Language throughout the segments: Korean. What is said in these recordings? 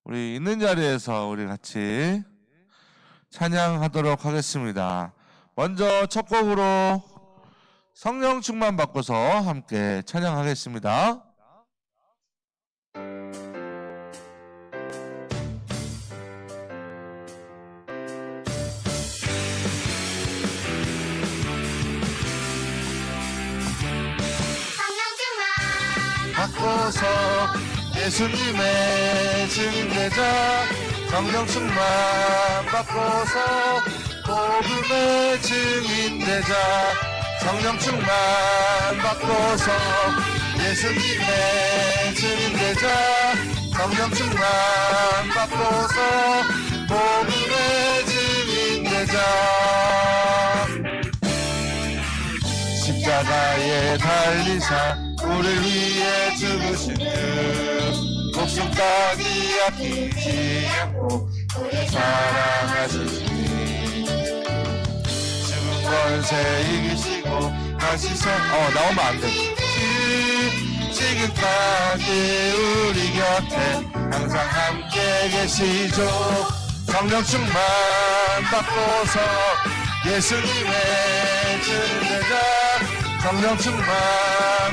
우리 있는 자리에서 우리 같이 찬양하도록 하겠습니다. 먼저 첫 곡으로 성령 충만 받고서 함께 찬양하겠습니다. 바꿔서 예수님의 증인되자 성령 충만 바꿔서 복음의 증인되자 성령 충만 바꿔서 예수님의 증인되자 성령 충만 바꿔서 복음의 증인되자 십자가에 달리사 우리를 위해 죽으신 그 목숨까지 아끼지 않고 우리 사랑하시니 죽은 권세 이기시고 다시 나오면 안 돼. 지금까지 우리 곁에 항상 함께 계시죠. 성령 충만 받고서 예수님의 증인되자 성령 충만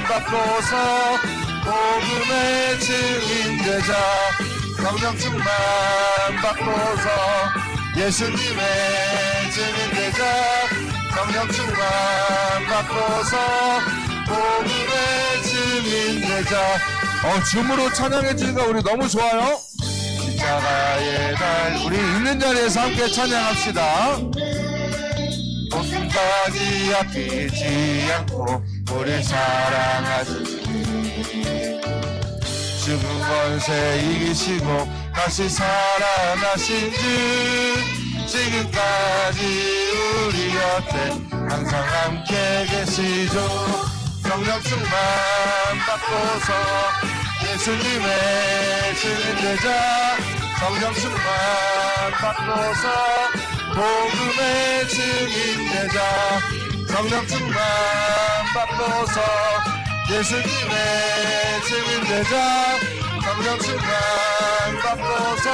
받고서 복음의 증인되자 성령 충만 받고서 예수님의 증인되자 성령 충만 받고서 복음의 증인되자. 줌으로 찬양해 주니까 우리 너무 좋아요. 십자가의 날 우리 있는 자리에서 함께 찬양합시다. 목숨까지 아끼지 않고 우리 사랑하시니 죽은 권세 이기시고 다시 살아나신 주 지금까지 우리 곁에 항상 함께 계시죠. 성령 충만 받고서 예수님의 증인되자 성령 충만 받고서 복음의 증인되자 성령 충만 받고서 예수님의 증인되자 성령 충만 받고서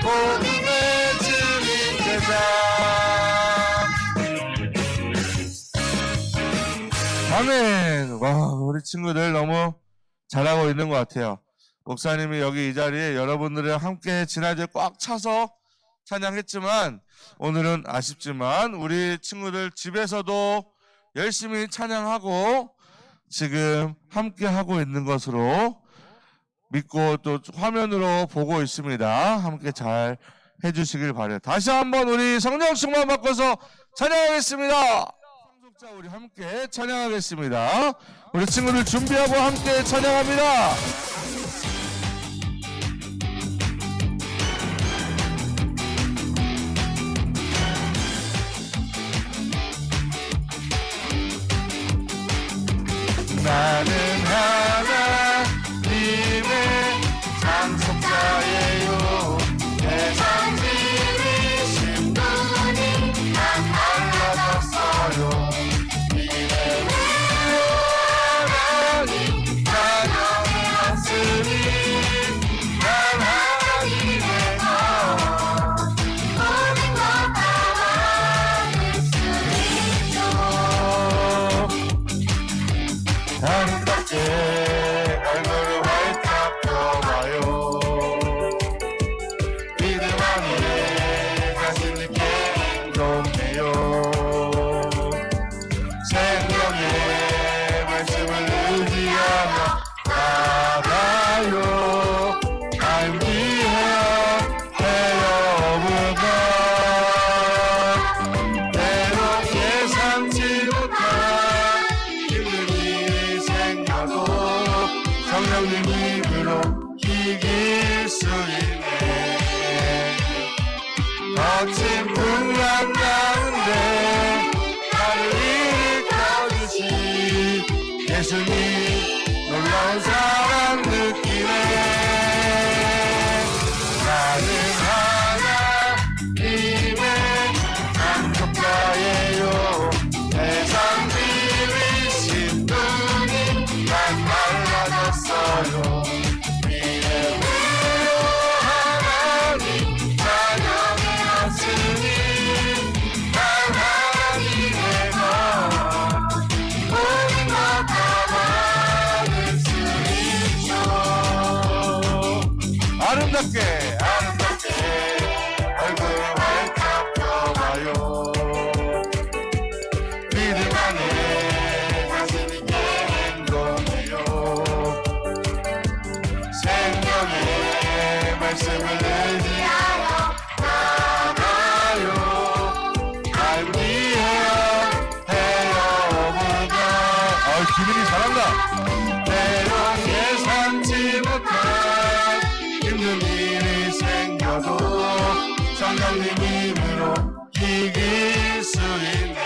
복음의 증인되자. 아멘. 와, 우리 친구들 너무 잘하고 있는 것 같아요. 목사님이 여기 이 자리에 여러분들이랑 함께 지난주에 꽉 차서 찬양했지만 오늘은 아쉽지만 우리 친구들 집에서도 열심히 찬양하고 지금 함께 하고 있는 것으로 믿고 또 화면으로 보고 있습니다. 함께 잘 해주시길 바래요. 다시 한번 우리 성령 충만 받고서 찬양하겠습니다. 상속자 우리 함께 찬양하겠습니다. 우리 친구들 준비하고 함께 찬양합니다. 나는 하나님의 상속자예요. 세상 지으신 분이 난 달라졌어요. 이름으로 하나님 자녀였으니 난 하나님의 것 모든 것 다 받을 수 있죠. 아름답게 얼굴을 활짝 펴봐요. 믿음 안에 자신 있게 행동해요. 생명의 말씀을 의지하며 나가요. I'm here, 되어보다 때론 예상치 못한 힘들이 생겨도 성령님 힘으로 이길 수 있네. 거친 풍랑 가운데 나를 일으켜주신 예수님 놀라운 사랑 느끼네. 나는 하나님의 상속자예요. 세상 지으신 분이 난 달라졌어요. 이름으로 열린 힘으로 이길 수 있네.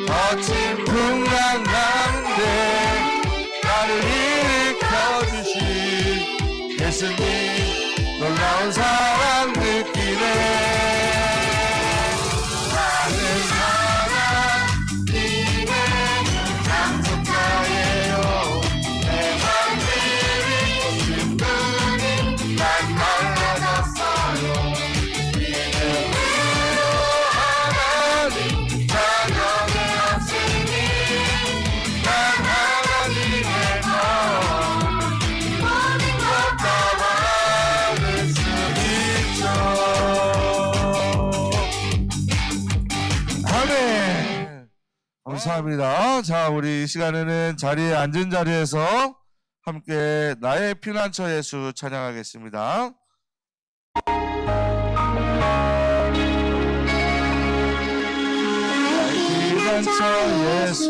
거친 풍랑 가운데 나를 일으켜주신 예수님 놀라운 사랑 느끼네. 나는 하나님의 약속자예요. 내 맘들이 충분히 난 달라졌어요. 믿음으로 하나님 자녀의 없으니 난 하나님의 것 모든 것 다 받을 수 있죠. 아멘. 감사합니다. 자, 우리 이 시간에는 자리에 앉은 자리에서 함께 나의 피난처 예수 찬양하겠습니다. 나의 피난처 예수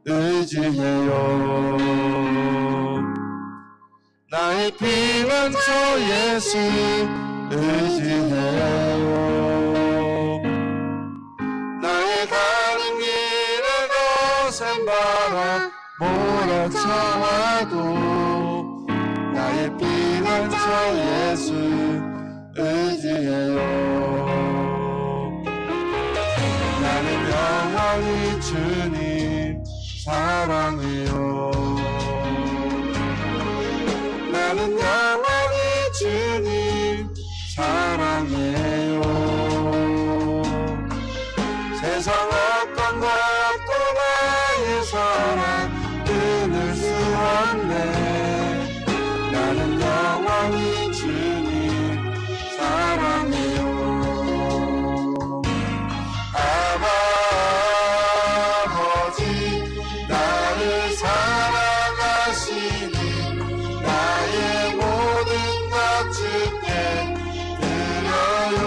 의지해요. 나의 피난처 예수 의지해요. 나의 가는 길에 거센 바람 몰아쳐와도 나의 피난처 예수 의지해요. 나는 영원히 주님 사랑해요. 나는 영원히 주님 사랑해요. 세상 어떤 것도 나의 사랑 끊을 수 없네. 나는 영원히 주님 사랑해요. 아버지 나를 사랑하시니 나의 모든 것 주께 드려요.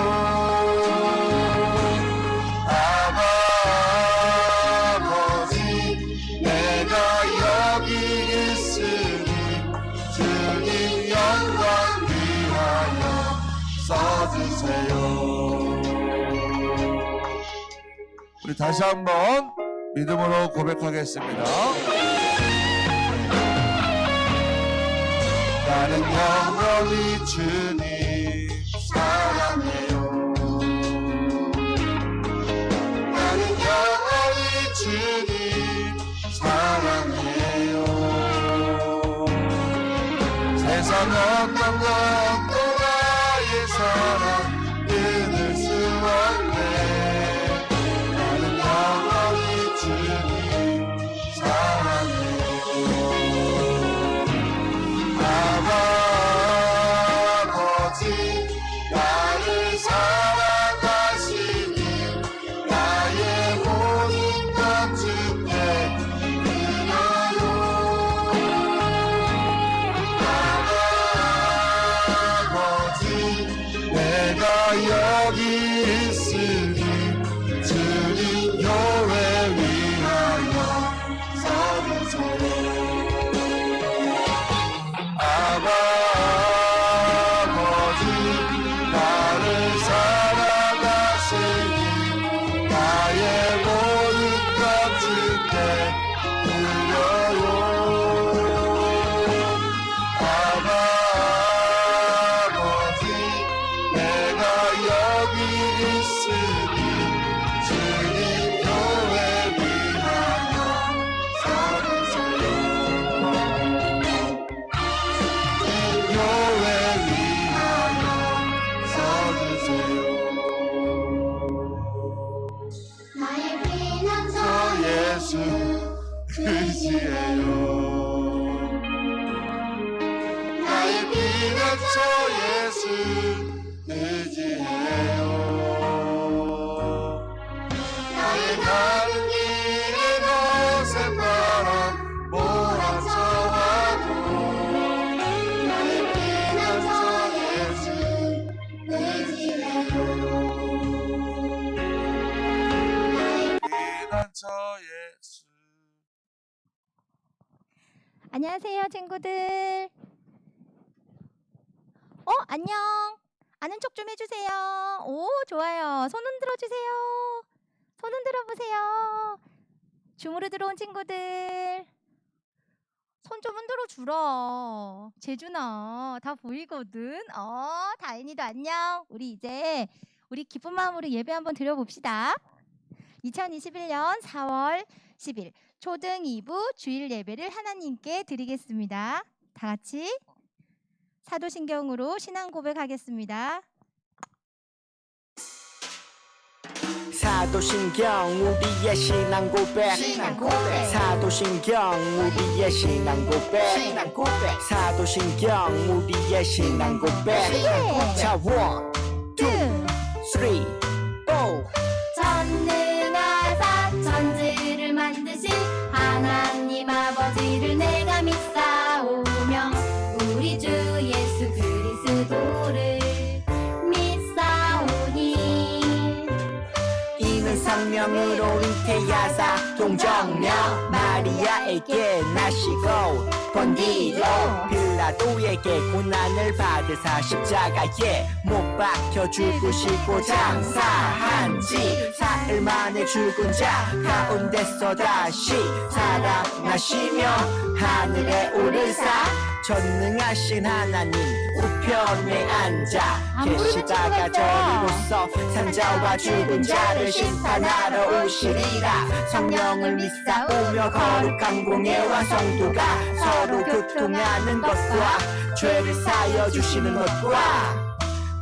아버지 내가 여기 있으니 주님 영광 위하여 써주세요. 우리 다시 한번 믿음으로 고백하겠습니다. 나는 영원히 주님 사랑해요. 나는 영원히 주님 사랑해요. 세상 어떤 것도 나의 사랑 끊을 수 없네. 나는 영원히 주님 사랑해요. 아버지 나를 사랑하시니 나의 모든 것 주께 드려요. 아버지 내가 여기 있으니 주님 교회 위하여 써주세요. 아버지 나를 사랑하시니 나의 모든 것 주께 드려요. 아버지 내가 여기 있으니 주님 교회 위하여 써주세요. 교회 위하여 써주세요. 나의 피난처 예수 의지해요. 나의 피난처 예수 의지해요. 나의 가는 길에 거센 바람 몰아쳐와도 나의 피난처 예수 의지해요. 피난처 예수. 안녕하세요, 친구들. 안녕. 아는 척 좀 해주세요. 오, 좋아요. 손 흔들어 주세요. 손 흔들어 보세요. 줌으로 들어온 친구들. 손 좀 흔들어 주라. 재준아, 다 보이거든. 다인이도 안녕. 우리 이제 우리 기쁜 마음으로 예배 한번 드려봅시다. 2021년 4월 10일 초등 2부 주일 예배를 하나님께 드리겠습니다. 다 같이 사도신경으로 신앙 고백하겠습니다. 사도신경 우리의 신앙 고백 사도신경 우리의 신앙 고백 사도신경 우리의 신앙 고백 자 1, 2, 3, 4 전능하사 천지를 만드신 하나님 아버지를 내가 믿사오며 우리 주 예수 그리스도를 믿사오니 이는 성령으로 잉태하사 동정녀 마리아에게 나시고 본디로 빌라도에게 고난을 받으사 십자가에 못 박혀 죽으시고 장사한 지 사흘 만에 죽은 자 가운데서 다시 살아나시며 하늘에 오르사 전능하신 하나님 우편에 앉아 계시다가 저리로서 산자와 죽은 자를 심판하러 오시리라 성령을 믿사오며 거룩한 공예와 성도가 서로 교통하는 것과 죄를 사여 주시는 것과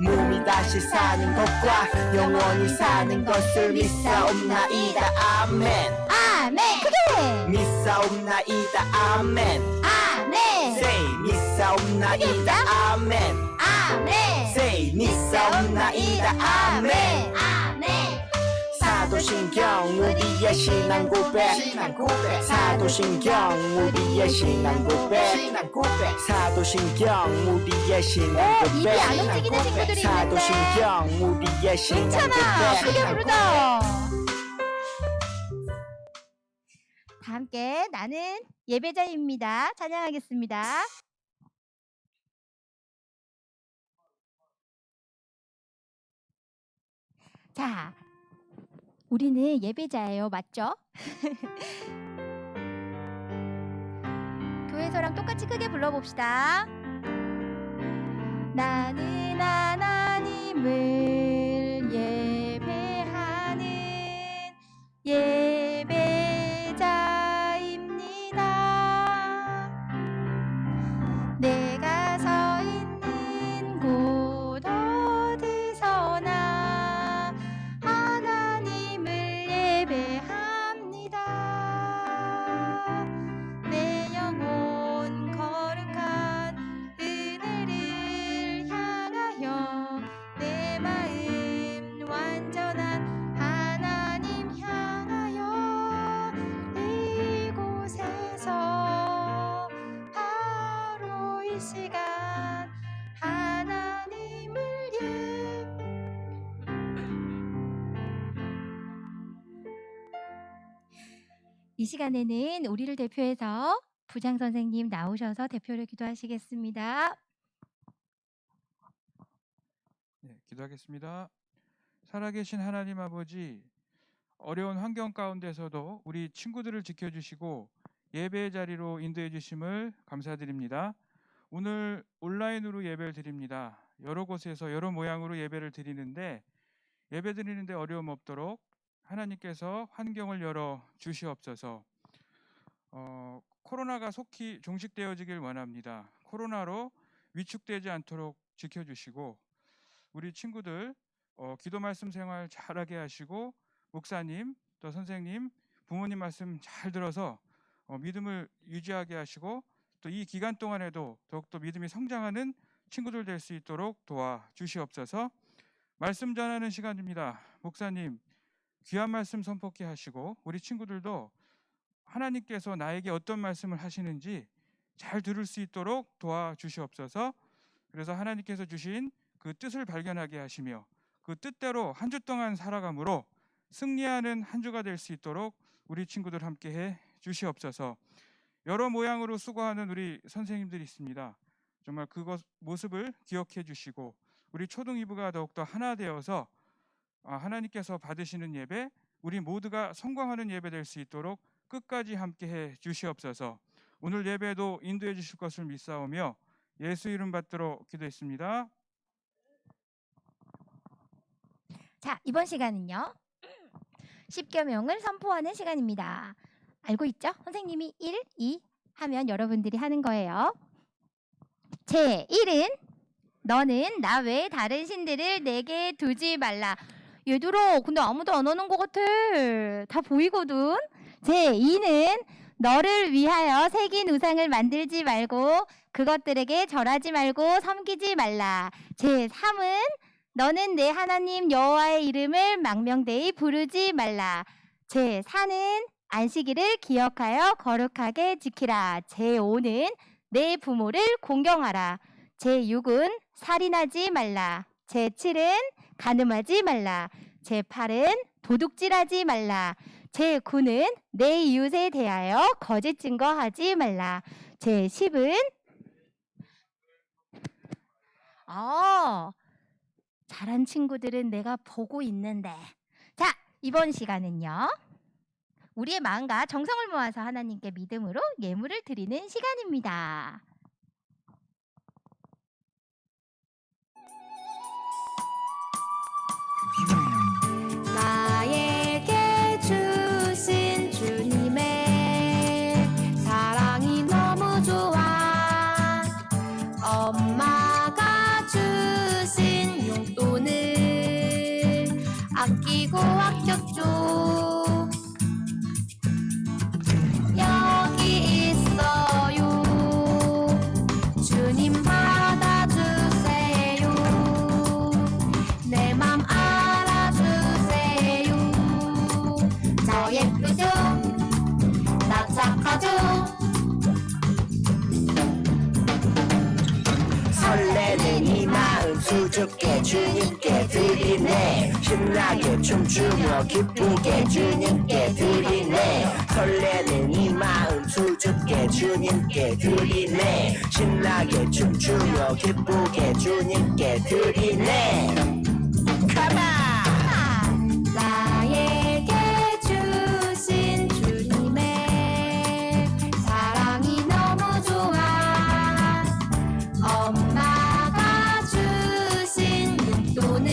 몸이 다시 사는 것과 영원히 사는 것을 믿사옵나이다 아멘 아멘 크게 믿사옵나이다 아멘 아멘 Say 믿사옵나이다 아멘 아멘 Say 믿사옵나이다 아멘 아멘 사도신경 우리의 신앙 고백 사도신경 우리의 신앙 고백 사도신경 우리의 신앙 입이 고백 안 움직이는 친구들이 있는데 사도신경 우리의 신앙 괜찮아. 크게 고백 부르자. 다 함께 나는 예배자입니다. 찬양하겠습니다. 자, 우리는 예배자예요. 맞죠? 교회에서랑 똑같이 크게 불러봅시다. 나는 하나님을 예배하는 예배자입니다. 내가 서 있는 곳 어디서나 하나님을 예배합니다. 내 영혼 거룩한 은혜를 향하여 내 마음 완전한 하나님 향하여 이곳에서 바로 이 시간 하나님을 이 시간에는 우리를 대표해서 부장 선생님 나오셔서 대표를 기도하시겠습니다. 네, 기도하겠습니다. 살아계신 하나님 아버지, 어려운 환경 가운데서도 우리 친구들을 지켜주시고 예배의 자리로 인도해 주심을 감사드립니다. 오늘 온라인으로 예배를 드립니다. 여러 곳에서 여러 모양으로 예배를 드리는데 예배 드리는데 어려움 없도록 하나님께서 환경을 열어 주시옵소서. 코로나가 속히 종식되어지길 원합니다. 코로나로 위축되지 않도록 지켜주시고 우리 친구들 기도 말씀 생활 잘하게 하시고 목사님 또 선생님 부모님 말씀 잘 들어서 믿음을 유지하게 하시고 또 이 기간 동안에도 더욱더 믿음이 성장하는 친구들 될 수 있도록 도와주시옵소서. 말씀 전하는 시간입니다. 목사님 귀한 말씀 선포케 하시고 우리 친구들도 하나님께서 나에게 어떤 말씀을 하시는지 잘 들을 수 있도록 도와주시옵소서. 그래서 하나님께서 주신 그 뜻을 발견하게 하시며 그 뜻대로 한 주 동안 살아감으로 승리하는 한 주가 될 수 있도록 우리 친구들 함께해 주시옵소서. 여러 모양으로 수고하는 우리 선생님들이 있습니다. 정말 그것 모습을 기억해 주시고 우리 우리 초등 2부가 더욱더 하나 되어서 하나님께서 받으시는 예배, 우리 모두가 성공하는 예배 될 수 있도록 끝까지 함께해 주시옵소서. 오늘 예배도 인도해 주실 것을 믿사오며 예수 이름 받들어 기도했습니다. 자, 이번 시간은요. 10계명을 선포하는 시간입니다. 알고 있죠? 선생님이 1, 2 하면 여러분들이 하는 거예요. 제 1은 너는 나 외에 다른 신들을 내게 두지 말라. 얘들아, 근데 아무도 안 하는 것 같아. 다 보이거든. 제 2는 너를 위하여 새긴 우상을 만들지 말고 그것들에게 절하지 말고 섬기지 말라. 제 3은 너는 내 하나님 여호와의 이름을 망명되이 부르지 말라. 제 4는 안식일을 기억하여 거룩하게 지키라. 제 5는 내 부모를 공경하라. 제 6은 살인하지 말라. 제 7은 간음하지 말라. 제 8은 도둑질하지 말라. 제 9는 내 이웃에 대하여 거짓 증거하지 말라. 제 10은 잘한 친구들은 내가 보고 있는데. 자, 이번 시간은요. 우리의 마음과 정성을 모아서 하나님께 믿음으로 예물을 드리는 시간입니다. 나에게 주신 주님의 사랑이 너무 좋아. 엄마가 주신 용돈을 아끼고 아꼈죠. 여기 있어요. 주님 받아주세요. 내 맘 알아주세요. 저 예쁘죠? 나 착하죠? 설레는 이 마음 수줍게 주님께 드리네. 신나게 춤추며 기쁘게 주님께 드리네. 설레는 이 마음 수줍게 주님께 드리네. 신나게 춤추며 기쁘게 주님께 드리네. Come on! 나에게 주신 주님의 사랑이 너무 좋아. 엄마가 주신 용돈을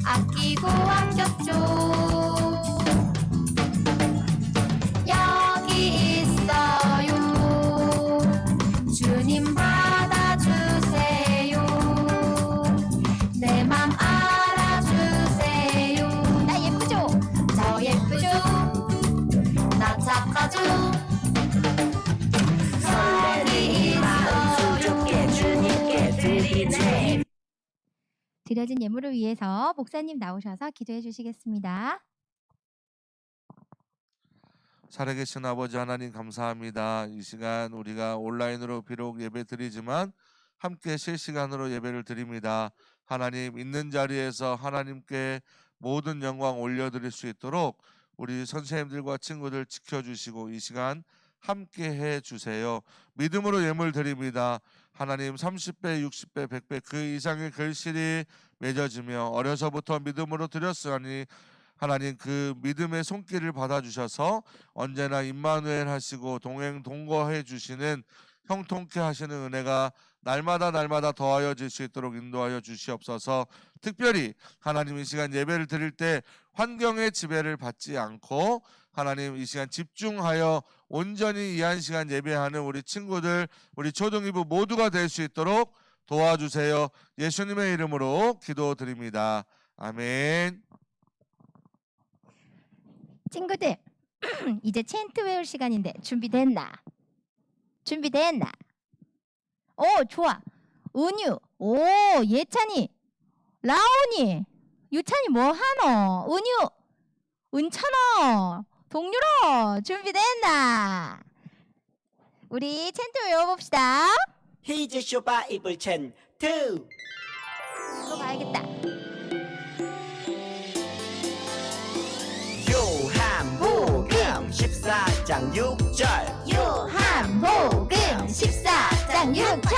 아끼고 아꼈죠. 여기 있어요. 주님 받아주세요. 내 맘 알아주세요. 나 예쁘죠? 저 예쁘죠? 나 착하죠? 설레는 이 마음 수줍게 주님께 드리네. 드려진 예물을 위해서 목사님 나오셔서 기도해 주시겠습니다. 살아계신 아버지 하나님 감사합니다. 이 시간 우리가 온라인으로 비록 예배 드리지만 함께 실시간으로 예배를 드립니다. 하나님 있는 자리에서 하나님께 모든 영광 올려드릴 수 있도록 우리 선생님들과 친구들 지켜주시고 이 시간 함께 해주세요. 믿음으로 예물 드립니다. 하나님 30배, 60배, 100배 그 이상의 결실이 맺어지며 어려서부터 믿음으로 드렸으니 하나님 그 믿음의 손길을 받아주셔서 언제나 임마누엘 하시고 동행 동거해 주시는 형통케 하시는 은혜가 날마다 더하여질 수 있도록 인도하여 주시옵소서. 특별히 하나님 이 시간 예배를 드릴 때 환경의 지배를 받지 않고 하나님 이 시간 집중하여 온전히 이 한 시간 예배하는 우리 친구들, 우리 초등이부 모두가 될 수 있도록 도와주세요. 예수님의 이름으로 기도드립니다. 아멘. 친구들, 이제 챈트 외울 시간인데 준비됐나? 준비됐나? 오, 좋아. 은유, 오, 예찬이, 라온이, 유찬이 뭐 하노? 은유, 은찬아, 동유라, 준비됐나? 우리 챈트 외워봅시다. 히즈 쇼바 이블 첸 투. 이거 봐야겠다. 요한복음 14장 6절. 요한복음 14장 6절.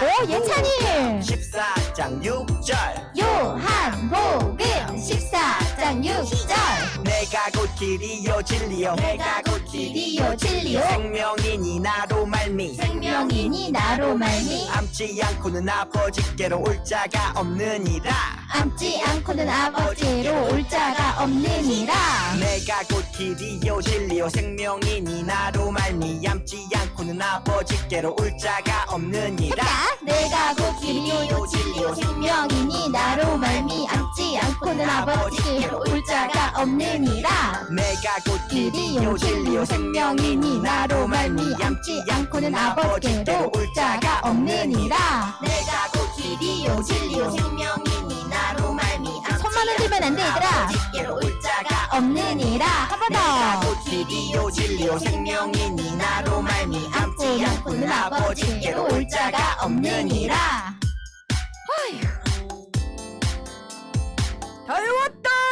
오, 예찬이. 하나님 14장 6절 요한복음 14장 6절 내가 곧 길이요 진리요 내가 곧 길이요 진리요 생명이니 나로 말미 생명이니 나로 말미 암지 않고는 아버지께로 올 자가 없느니라 앉지 않고는 아버지로 올 자가 없느니라 내가 곧 길이요 진리요 생명이니 나로 말미 암지 않고는 아버지께로 올 자가 없느니라 내가 곧 길이요 진리요 생명이니 나로 말미 앉지 않고는 아버지로 올 자가 없느니라 내가 곧 길이요 진리요 생명이니 나로 말미 앉지 않고는 아버지로 올 자가 없느니라 내가 곧 길이요 진리요 생명이니 나로 말미 손만 흔들면 안 돼, 얘들아. 아버지께로 올 자가 없느니라 한 번 내가 더 곧 길이요 진리요 생명이니 나로 말미 앉지 않고는 아버지께로 올 자가 없느니라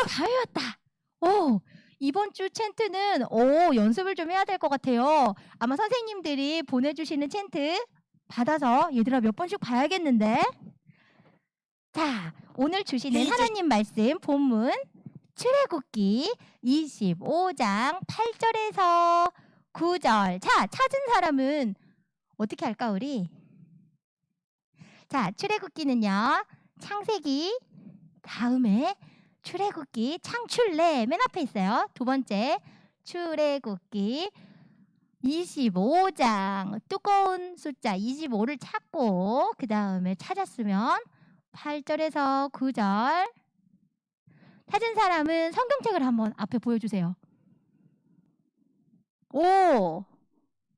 다 외웠다. 오, 이번 주 챈트는 연습을 좀 해야 될 것 같아요. 아마 선생님들이 보내주시는 챈트 받아서 얘들아 몇 번씩 봐야겠는데. 자, 오늘 주시는 하나님 말씀 본문 출애굽기 25장 8절에서 9절. 자, 찾은 사람은 어떻게 할까 우리? 자, 출애굽기는요. 창세기 다음에 출애굽기 창출래 맨 앞에 있어요. 두 번째 출애굽기 25장 두꺼운 숫자 25를 찾고 그 다음에 찾았으면 8절에서 9절 찾은 사람은 성경책을 한번 앞에 보여주세요. 오,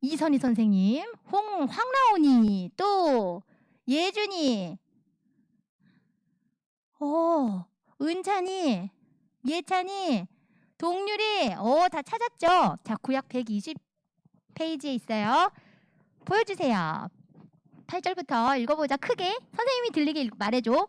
이선희 선생님, 황나온이, 또 예준이, 오, 은찬이, 예찬이, 동률이, 다 찾았죠? 자, 구약 120페이지에 있어요. 보여주세요. 8절부터 읽어보자. 크게 선생님이 들리게 말해줘.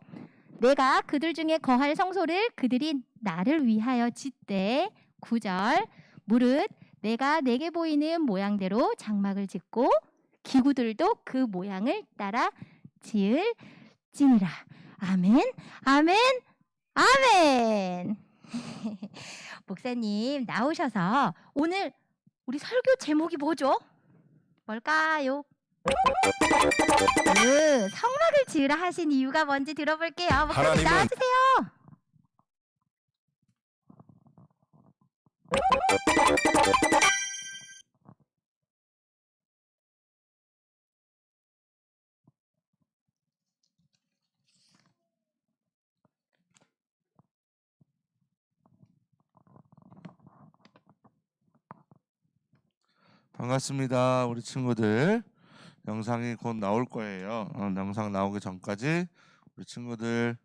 내가 그들 중에 거할 성소를 그들이 나를 위하여 짓되 9절 무릇 내가 내게 보이는 모양대로 장막을 짓고 기구들도 그 모양을 따라 지을지니라. 아멘 아멘 아멘. 목사님 나오셔서 오늘 우리 설교 제목이 뭐죠? 뭘까요? 성막을 지으라 하신 이유가 뭔지 들어볼게요. 목사님 하나님은- 나와주세요. 반갑습니다, 우리 친구들. 영상이 곧 나올 거예요. 영상 나오기 전까지 우리 친구들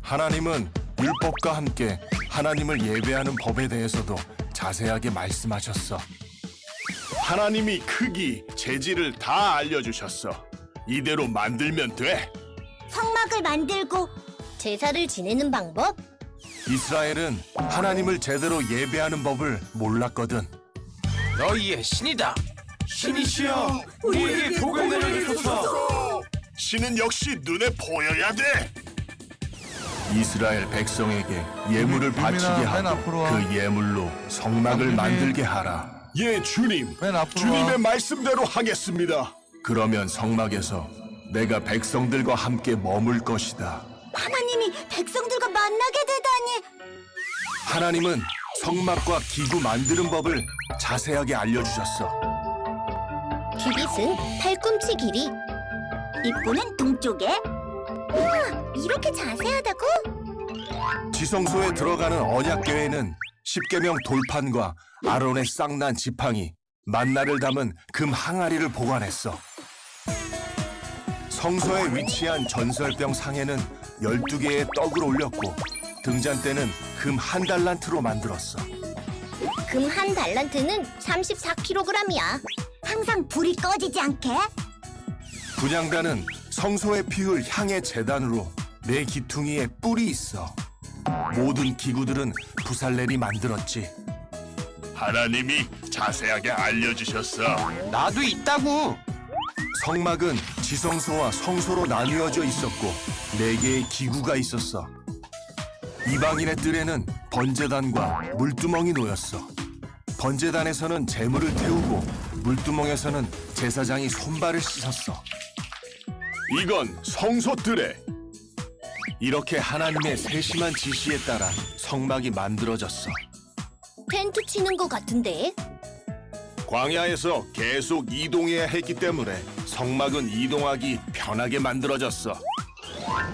하나님은 율법과 함께 하나님을 예배하는 법에 대해서도 자세하게 말씀하셨어. 하나님이 크기, 재질을 다 알려주셨어. 이대로 만들면 돼. 성막을 만들고 제사를 지내는 방법? 이스라엘은 하나님을 제대로 예배하는 법을 몰랐거든. 너희의 신이다. 신이시여, 우리에게 복을 내려주소서. 신은 역시 눈에 보여야 돼. 이스라엘 백성에게 예물을 민민아, 바치게 맨 하고 앞으로 와. 그 예물로 성막을 민민. 만들게 하라. 예, 주님. 맨 앞으로 주님의 와. 말씀대로 하겠습니다. 그러면 성막에서 내가 백성들과 함께 머물 것이다. 하나님이 백성들과 만나게 되다니. 하나님은 성막과 기구 만드는 법을 자세하게 알려주셨어. 규빗은 팔꿈치 길이, 입구는 동쪽에. 우와, 이렇게 자세하다고? 지성소에 들어가는 언약궤에는 십계명 돌판과 아론의 쌍난 지팡이, 만나를 담은 금 항아리를 보관했어. 성소에 위치한 전설병 상에는 12개의 떡을 올렸고 등잔대는 금 1달란트로 만들었어. 금 한 달란트는 34kg이야. 항상 불이 꺼지지 않게. 분향단은 성소에 피울 향의 제단으로 네 기퉁이에 뿔이 있어. 모든 기구들은 부살렐이 만들었지. 하나님이 자세하게 알려주셨어. 나도 있다고. 성막은 지성소와 성소로 나뉘어져 있었고 4개의 기구가 있었어. 이방인의 뜰에는 번제단과 물두멍이 놓였어. 번제단에서는 제물을 태우고 물두멍에서는 제사장이 손발을 씻었어. 이건 성소뜰에. 이렇게 하나님의 세심한 지시에 따라 성막이 만들어졌어. 텐트 치는 거 같은데? 광야에서 계속 이동해야 했기 때문에 성막은 이동하기 편하게 만들어졌어.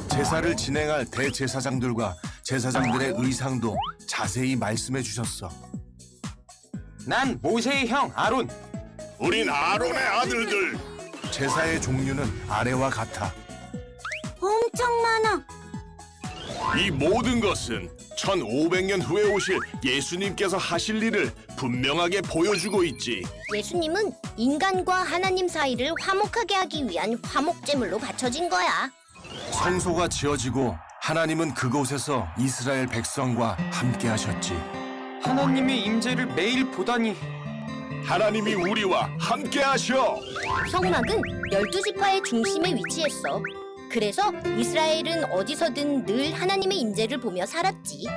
제사를 진행할 대제사장들과 제사장들의 의상도 자세히 말씀해 주셨어. 난 모세의 형 아론. 우린 아론의 아들들. 제사의 종류는 아래와 같아. 엄청 많아. 이 모든 것은 1500년 후에 오실 예수님께서 하실 일을 분명하게 보여주고 있지. 예수님은 인간과 하나님 사이를 화목하게 하기 위한 화목제물로 바쳐진 거야. 성소가 지어지고 하나님은 그곳에서 이스라엘 백성과 함께 하셨지. 하나님의 임재를 매일 보다니. 하나님이 우리와 함께 하셔. 성막은 12지파의 중심에 위치했어. 그래서 이스라엘은 어디서든 늘 하나님의 임재를 보며 살았지.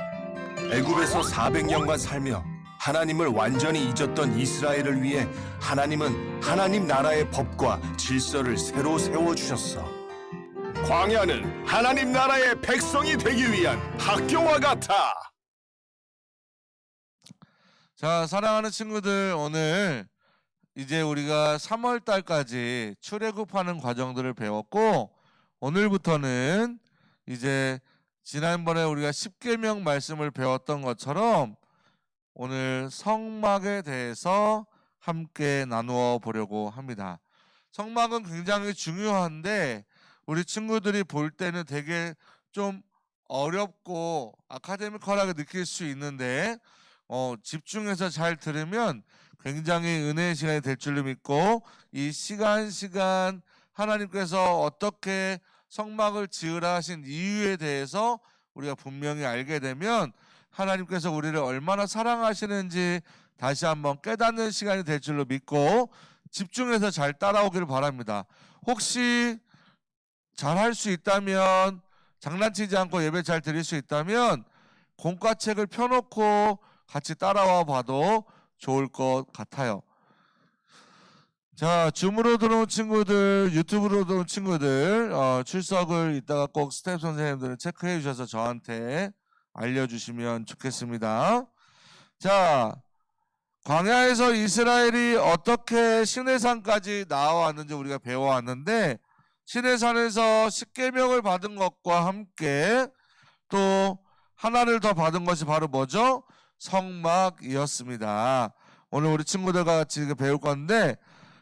애굽에서 400년간 살며 하나님을 완전히 잊었던 이스라엘을 위해 하나님은 하나님 나라의 법과 질서를 새로 세워주셨어. 광야는 하나님 나라의 백성이 되기 위한 학교와 같아. 자, 사랑하는 친구들, 오늘 이제 우리가 3월 달까지 출애굽하는 과정들을 배웠고, 오늘부터는 이제 지난번에 우리가 십계명 말씀을 배웠던 것처럼 오늘 성막에 대해서 함께 나누어 보려고 합니다. 성막은 굉장히 중요한데 우리 친구들이 볼 때는 되게 좀 어렵고 아카데미컬하게 느낄 수 있는데 집중해서 잘 들으면 굉장히 은혜의 시간이 될 줄로 믿고, 이 시간 하나님께서 어떻게 성막을 지으라 하신 이유에 대해서 우리가 분명히 알게 되면 하나님께서 우리를 얼마나 사랑하시는지 다시 한번 깨닫는 시간이 될 줄로 믿고 집중해서 잘 따라오기를 바랍니다. 혹시 잘할 수 있다면, 장난치지 않고 예배 잘 드릴 수 있다면 공과책을 펴놓고 같이 따라와 봐도 좋을 것 같아요. 자, 줌으로 들어온 친구들, 유튜브로 들어온 친구들, 출석을 이따가 꼭 스텝 선생님들은 체크해 주셔서 저한테 알려주시면 좋겠습니다. 자, 광야에서 이스라엘이 어떻게 시내산까지 나와왔는지 우리가 배워왔는데, 시내산에서 십계명을 받은 것과 함께 또 하나를 더 받은 것이 바로 뭐죠? 성막이었습니다. 오늘 우리 친구들과 같이 배울 건데,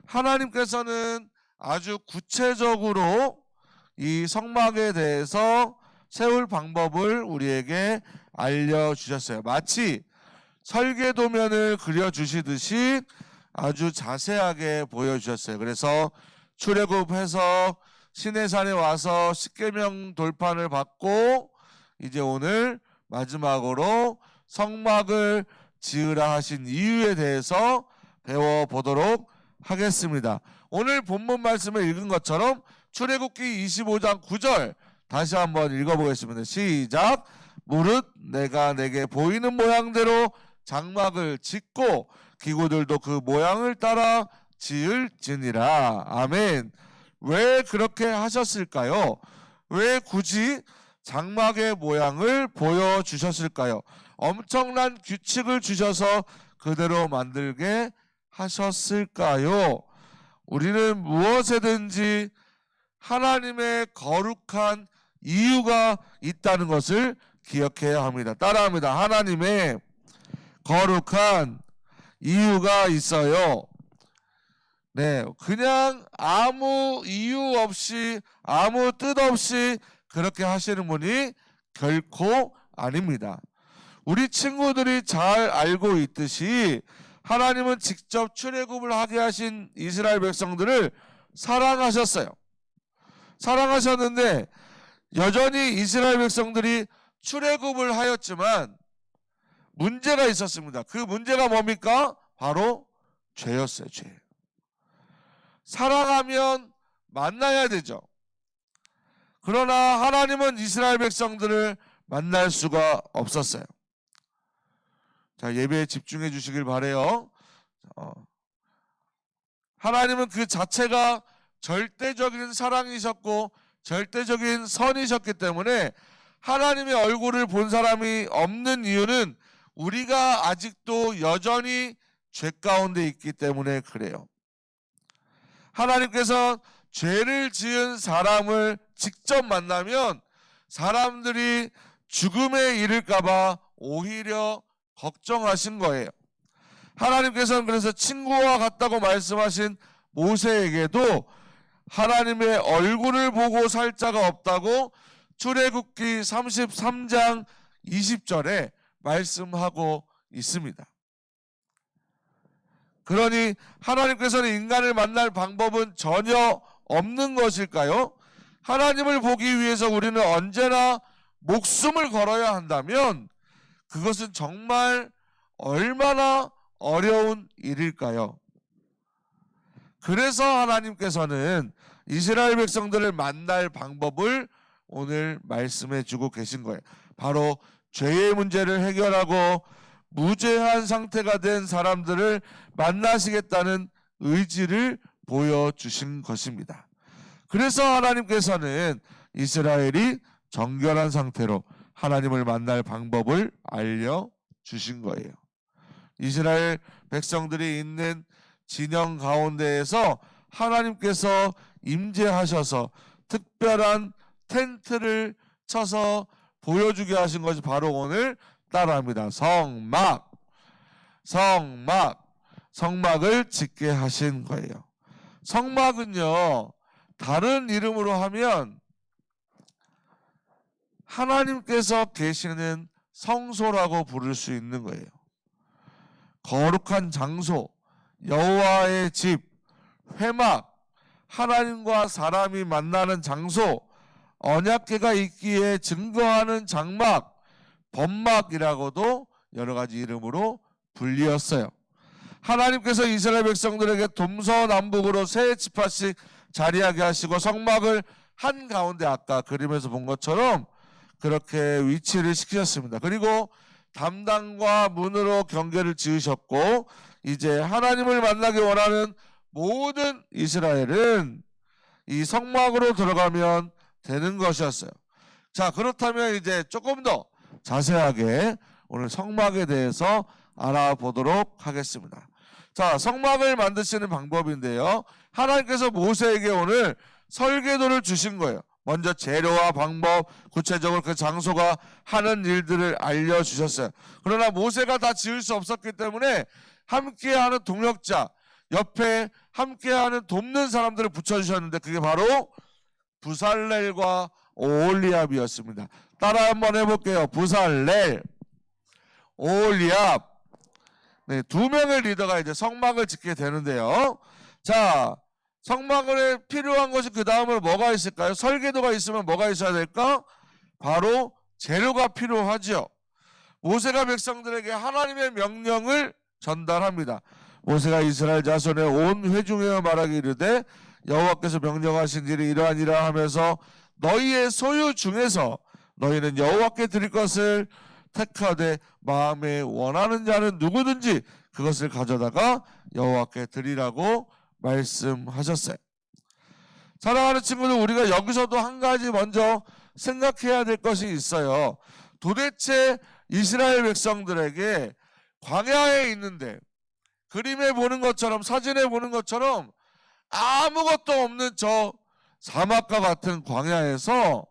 하나님께서는 아주 구체적으로 이 성막에 대해서 세울 방법을 우리에게 알려주셨어요. 마치 설계도면을 그려주시듯이 아주 자세하게 보여주셨어요. 그래서 출애굽해서 시내산에 와서 십계명 돌판을 받고 이제 오늘 마지막으로 성막을 지으라 하신 이유에 대해서 배워보도록 하겠습니다. 오늘 본문 말씀을 읽은 것처럼 출애굽기 25장 9절 다시 한번 읽어보겠습니다. 시작. 무릇 내가 내게 보이는 모양대로 장막을 짓고 기구들도 그 모양을 따라 지을지니라. 아멘. 왜 그렇게 하셨을까요? 왜 굳이 장막의 모양을 보여주셨을까요? 엄청난 규칙을 주셔서 그대로 만들게 하셨을까요? 우리는 무엇에든지 하나님의 거룩한 이유가 있다는 것을 기억해야 합니다. 따라합니다. 하나님의 거룩한 이유가 있어요. 네, 그냥 아무 이유 없이 아무 뜻 없이 그렇게 하시는 분이 결코 아닙니다. 우리 친구들이 잘 알고 있듯이 하나님은 직접 출애굽을 하게 하신 이스라엘 백성들을 사랑하셨어요. 사랑하셨는데 여전히 이스라엘 백성들이 출애굽을 하였지만 문제가 있었습니다. 그 문제가 뭡니까? 바로 죄였어요. 죄. 사랑하면 만나야 되죠. 그러나 하나님은 이스라엘 백성들을 만날 수가 없었어요. 자, 예배에 집중해 주시길 바라요. 하나님은 그 자체가 절대적인 사랑이셨고 절대적인 선이셨기 때문에 하나님의 얼굴을 본 사람이 없는 이유는 우리가 아직도 여전히 죄 가운데 있기 때문에 그래요. 하나님께서 죄를 지은 사람을 직접 만나면 사람들이 죽음에 이를까봐 오히려 걱정하신 거예요. 하나님께서는 그래서 친구와 같다고 말씀하신 모세에게도 하나님의 얼굴을 보고 살 자가 없다고 출애굽기 33장 20절에 말씀하고 있습니다. 그러니 하나님께서는 인간을 만날 방법은 전혀 없는 것일까요? 하나님을 보기 위해서 우리는 언제나 목숨을 걸어야 한다면 그것은 정말 얼마나 어려운 일일까요? 그래서 하나님께서는 이스라엘 백성들을 만날 방법을 오늘 말씀해 주고 계신 거예요. 바로 죄의 문제를 해결하고 무죄한 상태가 된 사람들을 만나시겠다는 의지를 보여주신 것입니다. 그래서 하나님께서는 이스라엘이 정결한 상태로 하나님을 만날 방법을 알려주신 거예요. 이스라엘 백성들이 있는 진영 가운데에서 하나님께서 임재하셔서 특별한 텐트를 쳐서 보여주게 하신 것이 바로 오늘 따라합니다. 성막을 짓게 하신 거예요. 성막은요, 다른 이름으로 하면 하나님께서 계시는 성소라고 부를 수 있는 거예요. 거룩한 장소, 여호와의 집, 회막, 하나님과 사람이 만나는 장소, 언약궤가 있기에 증거하는 장막, 범막이라고도 여러 가지 이름으로 불리었어요. 하나님께서 이스라엘 백성들에게 동서남북으로 세 지파씩 자리하게 하시고 성막을 한가운데 아까 그림에서 본 것처럼 그렇게 위치를 시키셨습니다. 그리고 담당과 문으로 경계를 지으셨고 이제 하나님을 만나기 원하는 모든 이스라엘은 이 성막으로 들어가면 되는 것이었어요. 자, 그렇다면 이제 조금 더 자세하게 오늘 성막에 대해서 알아보도록 하겠습니다. 자, 성막을 만드시는 방법인데요. 하나님께서 모세에게 오늘 설계도를 주신 거예요. 먼저 재료와 방법, 구체적으로 그 장소가 하는 일들을 알려주셨어요. 그러나 모세가 다 지을 수 없었기 때문에 함께하는 동역자, 옆에 함께하는 돕는 사람들을 붙여주셨는데 그게 바로 부살렐과 오홀리압이었습니다. 따라 한번 해볼게요. 부살렐, 오홀리압. 네, 두 명의 리더가 이제 성막을 짓게 되는데요. 자, 성막에 필요한 것이 그 다음으로 뭐가 있을까요? 설계도가 있으면 뭐가 있어야 될까? 바로 재료가 필요하죠. 모세가 백성들에게 하나님의 명령을 전달합니다. 모세가 이스라엘 자손의 온 회중에 말하기 이르되 여호와께서 명령하신 일이 이러하니라 하면서 너희의 소유 중에서 너희는 여호와께 드릴 것을 택하되 마음에 원하는 자는 누구든지 그것을 가져다가 여호와께 드리라고 말씀하셨어요. 사랑하는 친구들, 우리가 여기서도 한 가지 먼저 생각해야 될 것이 있어요. 도대체 이스라엘 백성들에게 광야에 있는데 그림에 보는 것처럼 사진에 보는 것처럼 아무것도 없는 저 사막과 같은 광야에서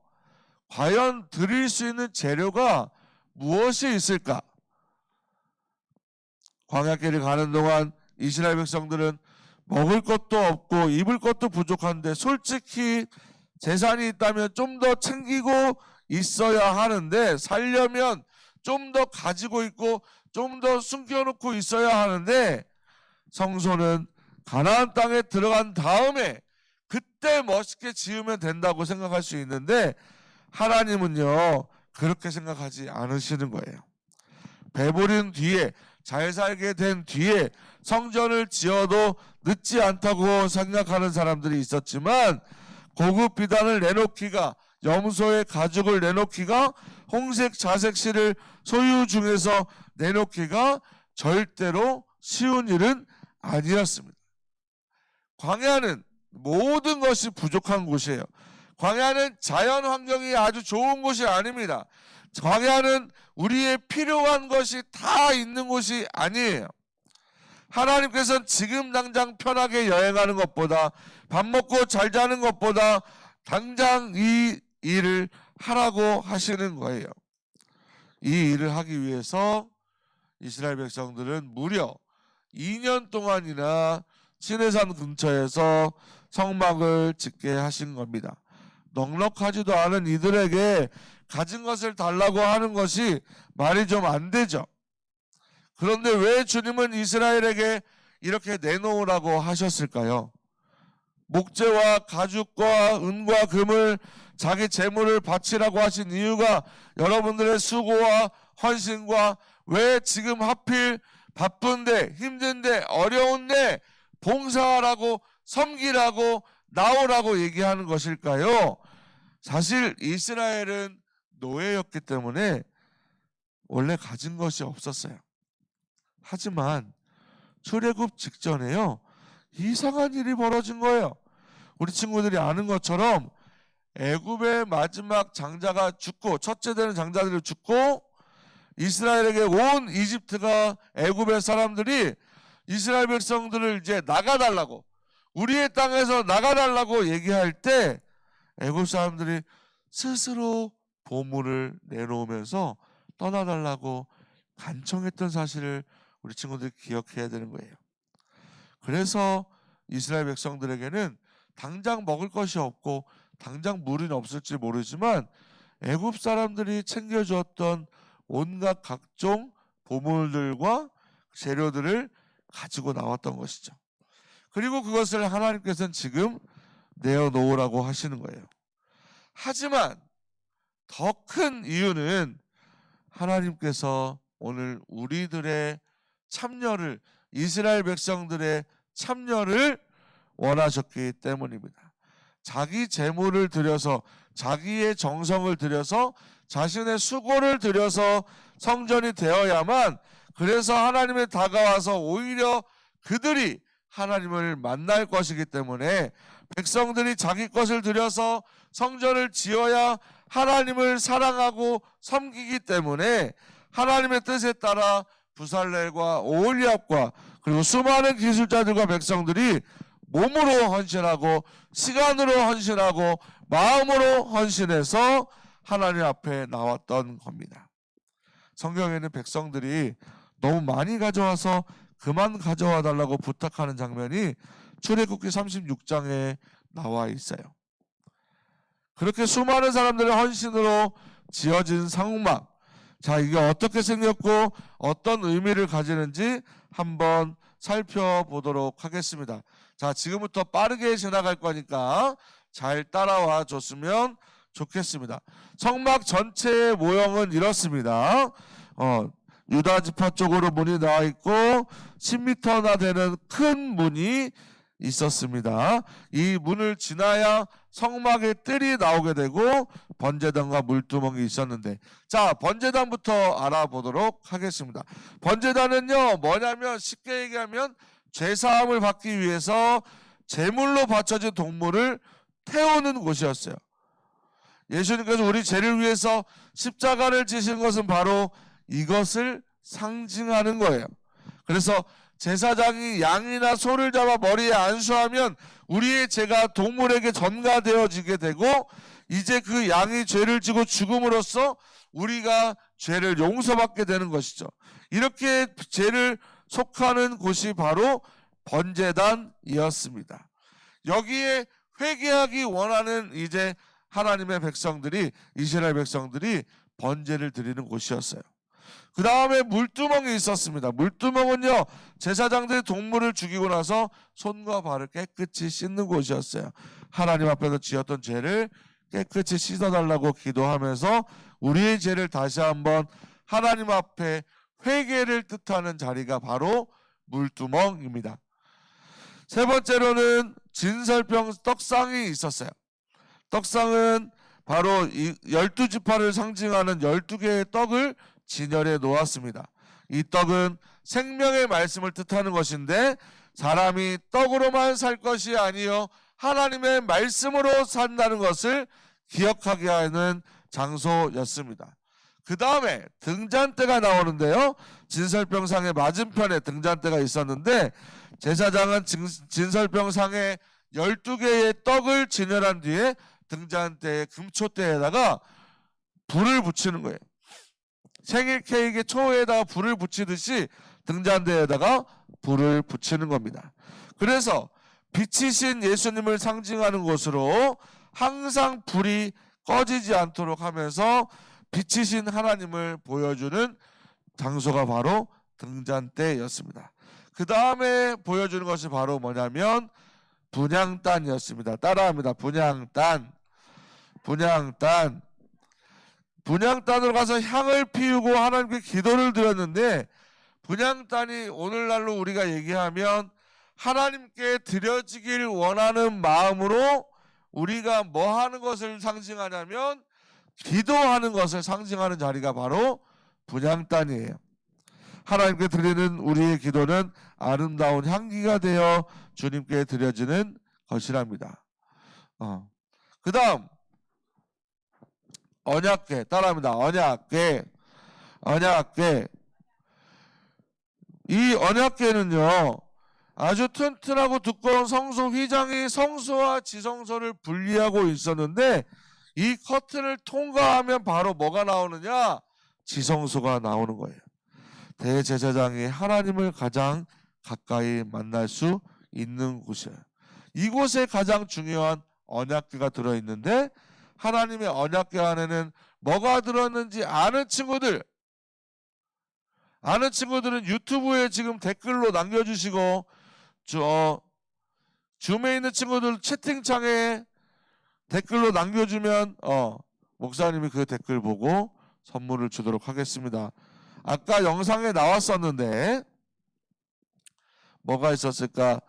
과연 드릴 수 있는 재료가 무엇이 있을까? 광야길을 가는 동안 이스라엘 백성들은 먹을 것도 없고 입을 것도 부족한데 솔직히 재산이 있다면 좀 더 챙기고 있어야 하는데 살려면 좀 더 가지고 있고 좀 더 숨겨놓고 있어야 하는데 성소는 가나안 땅에 들어간 다음에 그때 멋있게 지으면 된다고 생각할 수 있는데 하나님은요 그렇게 생각하지 않으시는 거예요. 배부린 뒤에 잘 살게 된 뒤에 성전을 지어도 늦지 않다고 생각하는 사람들이 있었지만 고급 비단을 내놓기가, 염소의 가죽을 내놓기가, 홍색 자색실을 소유 중에서 내놓기가 절대로 쉬운 일은 아니었습니다. 광야는 모든 것이 부족한 곳이에요. 광야는 자연 환경이 아주 좋은 곳이 아닙니다. 광야는 우리의 필요한 것이 다 있는 곳이 아니에요. 하나님께서는 지금 당장 편하게 여행하는 것보다, 밥 먹고 잘 자는 것보다 당장 이 일을 하라고 하시는 거예요. 이 일을 하기 위해서 이스라엘 백성들은 무려 2년 동안이나 시내산 근처에서 성막을 짓게 하신 겁니다. 넉넉하지도 않은 이들에게 가진 것을 달라고 하는 것이 말이 좀 안 되죠. 그런데 왜 주님은 이스라엘에게 이렇게 내놓으라고 하셨을까요? 목재와 가죽과 은과 금을 자기 재물을 바치라고 하신 이유가 여러분들의 수고와 헌신과 왜 지금 하필 바쁜데 힘든데 어려운데 봉사하라고 섬기라고 나오라고 얘기하는 것일까요? 사실 이스라엘은 노예였기 때문에 원래 가진 것이 없었어요. 하지만 출애굽 직전에요, 이상한 일이 벌어진 거예요. 우리 친구들이 아는 것처럼 애굽의 마지막 장자가 죽고, 첫째 되는 장자들이 죽고, 이스라엘에게 온 이집트가, 애굽의 사람들이 이스라엘 백성들을 이제 나가달라고, 우리의 땅에서 나가달라고 얘기할 때 애굽 사람들이 스스로 보물을 내놓으면서 떠나달라고 간청했던 사실을 우리 친구들이 기억해야 되는 거예요. 그래서 이스라엘 백성들에게는 당장 먹을 것이 없고 당장 물은 없을지 모르지만 애굽 사람들이 챙겨주었던 온갖 각종 보물들과 재료들을 가지고 나왔던 것이죠. 그리고 그것을 하나님께서는 지금 내어놓으라고 하시는 거예요. 하지만 더 큰 이유는 하나님께서 오늘 우리들의 참여를, 이스라엘 백성들의 참여를 원하셨기 때문입니다. 자기 재물을 들여서, 자기의 정성을 들여서, 자신의 수고를 들여서 성전이 되어야만, 그래서 하나님에 다가와서 오히려 그들이 하나님을 만날 것이기 때문에 백성들이 자기 것을 들여서 성전을 지어야 하나님을 사랑하고 섬기기 때문에 하나님의 뜻에 따라 부살렐과 오홀리압과 그리고 수많은 기술자들과 백성들이 몸으로 헌신하고 시간으로 헌신하고 마음으로 헌신해서 하나님 앞에 나왔던 겁니다. 성경에는 백성들이 너무 많이 가져와서 그만 가져와 달라고 부탁하는 장면이 출애굽기 36장에 나와 있어요. 그렇게 수많은 사람들의 헌신으로 지어진 성막, 자, 이게 어떻게 생겼고 어떤 의미를 가지는지 한번 살펴보도록 하겠습니다. 자, 지금부터 빠르게 지나갈 거니까 잘 따라와 줬으면 좋겠습니다. 성막 전체의 모형은 이렇습니다. 유다 지파 쪽으로 문이 나와 있고 10m나 되는 큰 문이 있었습니다. 이 문을 지나야 성막의 뜰이 나오게 되고 번제단과 물두멍이 있었는데, 자, 번제단부터 알아보도록 하겠습니다. 번제단은요, 뭐냐면 쉽게 얘기하면 죄사함을 받기 위해서 제물로 바쳐진 동물을 태우는 곳이었어요. 예수님께서 우리 죄를 위해서 십자가를 지신 것은 바로 이것을 상징하는 거예요. 그래서 제사장이 양이나 소를 잡아 머리에 안수하면 우리의 죄가 동물에게 전가되어지게 되고, 이제 그 양이 죄를 지고 죽음으로써 우리가 죄를 용서받게 되는 것이죠. 이렇게 죄를 속하는 곳이 바로 번제단이었습니다. 여기에 회개하기 원하는 이제 하나님의 백성들이, 이스라엘 백성들이 번제를 드리는 곳이었어요. 그 다음에 물두멍이 있었습니다. 물두멍은요, 제사장들이 동물을 죽이고 나서 손과 발을 깨끗이 씻는 곳이었어요. 하나님 앞에서 지었던 죄를 깨끗이 씻어달라고 기도하면서 우리의 죄를 다시 한번 하나님 앞에 회개를 뜻하는 자리가 바로 물두멍입니다. 세 번째로는 진설병 떡상이 있었어요. 떡상은 바로 이 12지파를 상징하는 12개의 떡을 진열해 놓았습니다. 이 떡은 생명의 말씀을 뜻하는 것인데 사람이 떡으로만 살 것이 아니요 하나님의 말씀으로 산다는 것을 기억하게 하는 장소였습니다. 그 다음에 등잔대가 나오는데요. 진설병상의 맞은편에 등잔대가 있었는데 제사장은 진설병상에 12개의 떡을 진열한 뒤에 등잔대의 금초대에다가 불을 붙이는 거예요. 생일 케이크 초에다가 불을 붙이듯이 등잔대에다가 불을 붙이는 겁니다. 그래서 빛이신 예수님을 상징하는 곳으로 항상 불이 꺼지지 않도록 하면서 빛이신 하나님을 보여주는 장소가 바로 등잔대였습니다. 그 다음에 보여주는 것이 바로 뭐냐면 분향단이었습니다. 따라합니다. 분향단. 분향단으로 가서 향을 피우고 하나님께 기도를 드렸는데 분향단이 오늘날로 우리가 얘기하면 하나님께 드려지길 원하는 마음으로 우리가 뭐 하는 것을 상징하냐면 기도하는 것을 상징하는 자리가 바로 분향단이에요. 하나님께 드리는 우리의 기도는 아름다운 향기가 되어 주님께 드려지는 것이랍니다. 그 다음 언약궤. 따라합니다. 언약궤. 이 언약궤는요 아주 튼튼하고 두꺼운 성소 휘장이 성소와 지성소를 분리하고 있었는데 이 커튼을 통과하면 바로 뭐가 나오느냐? 지성소가 나오는 거예요. 대제사장이 하나님을 가장 가까이 만날 수 있는 곳이에요. 이곳에 가장 중요한 언약궤가 들어있는데 하나님의 언약궤 안에는 뭐가 들었는지 아는 친구들은 유튜브에 지금 댓글로 남겨주시고 줌에 있는 친구들 채팅창에 댓글로 남겨주면 목사님이 그 댓글 보고 선물을 주도록 하겠습니다. 아까 영상에 나왔었는데 뭐가 있었을까?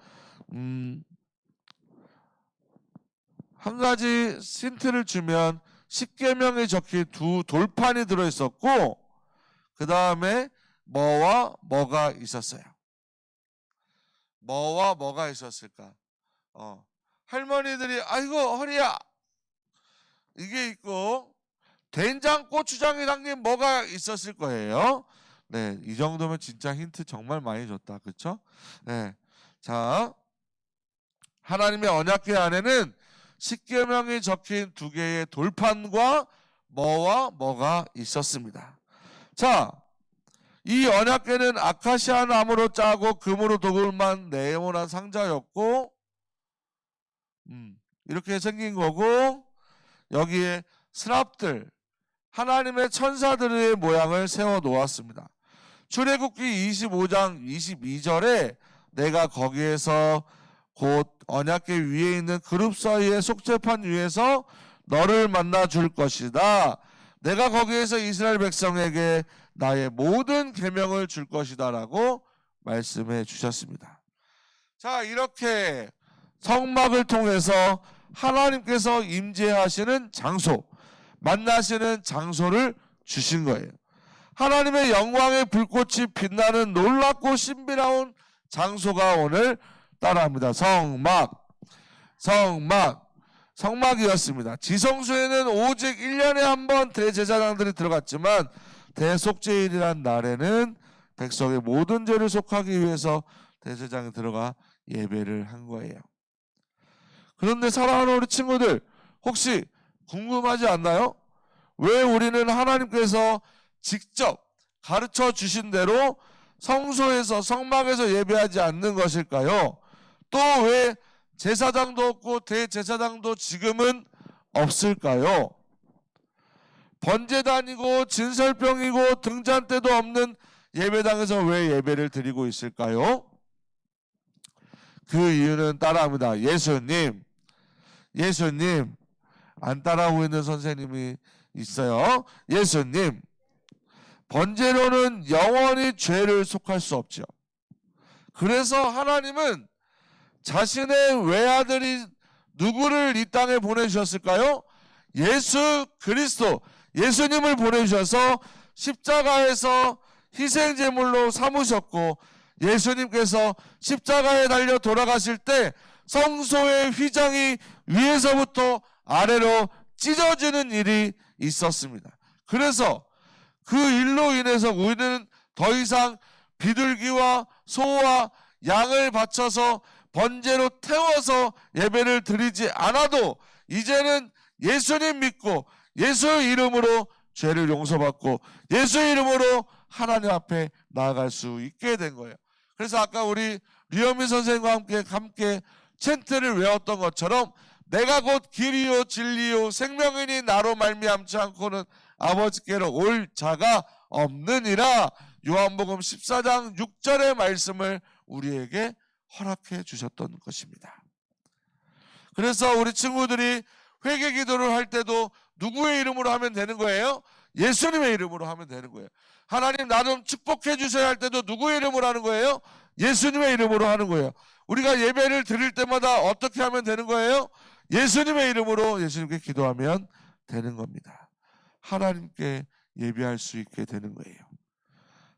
한 가지 힌트를 주면 십계명이 적힌 두 돌판이 들어있었고 그 다음에 뭐와 뭐가 있었어요. 뭐와 뭐가 있었을까? 할머니들이 아이고 허리야 이게 있고 된장 고추장에 담긴 뭐가 있었을 거예요. 네, 이 정도면 진짜 힌트 정말 많이 줬다, 그렇죠? 네, 자 하나님의 언약궤 안에는 십계명이 적힌 두 개의 돌판과 뭐와 뭐가 있었습니다. 자, 이 언약궤는 아카시아 나무로 짜고 금으로 도금만 네모난 상자였고 이렇게 생긴 거고 여기에 스랍들 하나님의 천사들의 모양을 세워 놓았습니다. 출애굽기 25장 22절에 내가 거기에서 곧 언약궤 위에 있는 그룹 사이의 속죄판 위에서 너를 만나 줄 것이다. 내가 거기에서 이스라엘 백성에게 나의 모든 계명을 줄 것이다 라고 말씀해 주셨습니다. 자, 이렇게 성막을 통해서 하나님께서 임재하시는 장소, 만나시는 장소를 주신 거예요. 하나님의 영광의 불꽃이 빛나는 놀랍고 신비로운 장소가 오늘 따라합니다. 성막이었습니다. 지성소에는 오직 1년에 한 번 대제사장들이 들어갔지만 대속죄일이란 날에는 백성의 모든 죄를 속하기 위해서 대제사장이 들어가 예배를 한 거예요. 그런데 사랑하는 우리 친구들, 혹시 궁금하지 않나요? 왜 우리는 하나님께서 직접 가르쳐 주신 대로 성소에서 성막에서 예배하지 않는 것일까요? 또 왜 제사장도 없고 대제사장도 지금은 없을까요? 번제단이고 진설병이고 등잔대도 없는 예배당에서 왜 예배를 드리고 있을까요? 그 이유는 따라합니다. 예수님 안 따라오고 있는 선생님이 있어요. 예수님 번제로는 영원히 죄를 속할 수 없죠. 그래서 하나님은 자신의 외아들이 누구를 이 땅에 보내주셨을까요? 예수 그리스도, 예수님을 보내주셔서 십자가에서 희생제물로 삼으셨고, 예수님께서 십자가에 달려 돌아가실 때 성소의 휘장이 위에서부터 아래로 찢어지는 일이 있었습니다. 그래서 그 일로 인해서 우리는 더 이상 비둘기와 소와 양을 바쳐서 번제로 태워서 예배를 드리지 않아도 이제는 예수님 믿고 예수 이름으로 죄를 용서받고 예수 이름으로 하나님 앞에 나아갈 수 있게 된 거예요. 그래서 아까 우리 류현민 선생님과 함께 챈트를 외웠던 것처럼 내가 곧 길이요 진리요 생명이니 나로 말미암지 않고는 아버지께로 올 자가 없느니라. 요한복음 14장 6절의 말씀을 우리에게 허락해 주셨던 것입니다. 그래서 우리 친구들이 회개 기도를 할 때도 누구의 이름으로 하면 되는 거예요? 예수님의 이름으로 하면 되는 거예요. 하나님 나 좀 축복해 주세요 할 때도 누구의 이름으로 하는 거예요? 예수님의 이름으로 하는 거예요. 우리가 예배를 드릴 때마다 어떻게 하면 되는 거예요? 예수님의 이름으로 예수님께 기도하면 되는 겁니다. 하나님께 예배할 수 있게 되는 거예요.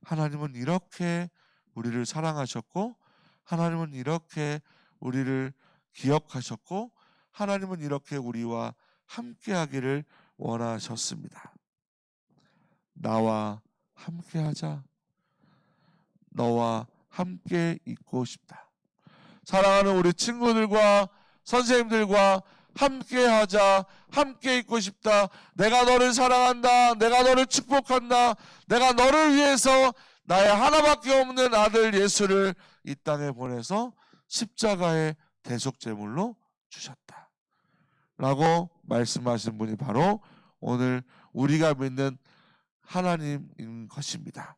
하나님은 이렇게 우리를 사랑하셨고, 하나님은 이렇게 우리를 기억하셨고, 하나님은 이렇게 우리와 함께하기를 원하셨습니다. 나와 함께하자. 너와 함께 있고 싶다. 사랑하는 우리 친구들과 선생님들과 함께하자. 함께 있고 싶다. 내가 너를 사랑한다. 내가 너를 축복한다. 내가 너를 위해서 나의 하나밖에 없는 아들 예수를 이 땅에 보내서 십자가의 대속제물로 주셨다 라고 말씀하신 분이 바로 오늘 우리가 믿는 하나님인 것입니다.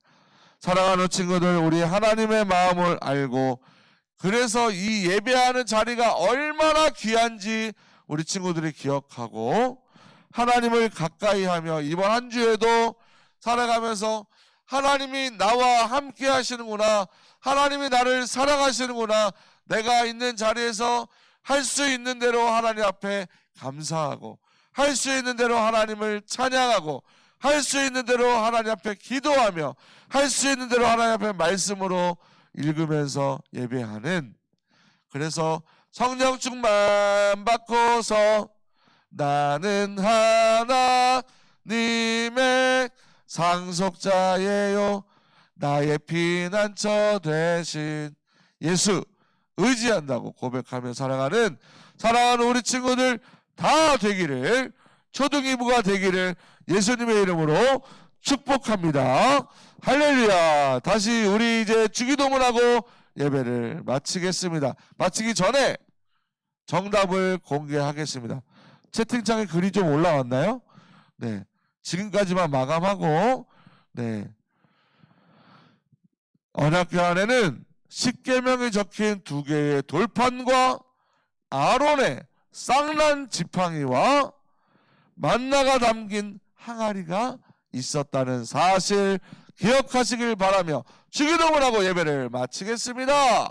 사랑하는 친구들, 우리 하나님의 마음을 알고, 그래서 이 예배하는 자리가 얼마나 귀한지 우리 친구들이 기억하고 하나님을 가까이 하며 이번 한 주에도 살아가면서 하나님이 나와 함께 하시는구나, 하나님이 나를 사랑하시는구나, 내가 있는 자리에서 할 수 있는 대로 하나님 앞에 감사하고, 할 수 있는 대로 하나님을 찬양하고, 할 수 있는 대로 하나님 앞에 기도하며, 할 수 있는 대로 하나님 앞에 말씀으로 읽으면서 예배하는, 그래서 성령 충만 받고서 나는 하나님의 상속자예요, 나의 피난처 되신 예수 의지한다고 고백하며 살아가는 사랑하는 우리 친구들 다 되기를, 초등이부가 되기를 예수님의 이름으로 축복합니다. 할렐루야. 다시 우리 이제 주기도문하고 예배를 마치겠습니다. 마치기 전에 정답을 공개하겠습니다. 채팅창에 글이 좀 올라왔나요? 네, 지금까지만 마감하고, 네, 언약궤안에는 십계명이 적힌 2개의 돌판과 아론의 쌍난 지팡이와 만나가 담긴 항아리가 있었다는 사실 기억하시길 바라며 주기도문하고 예배를 마치겠습니다.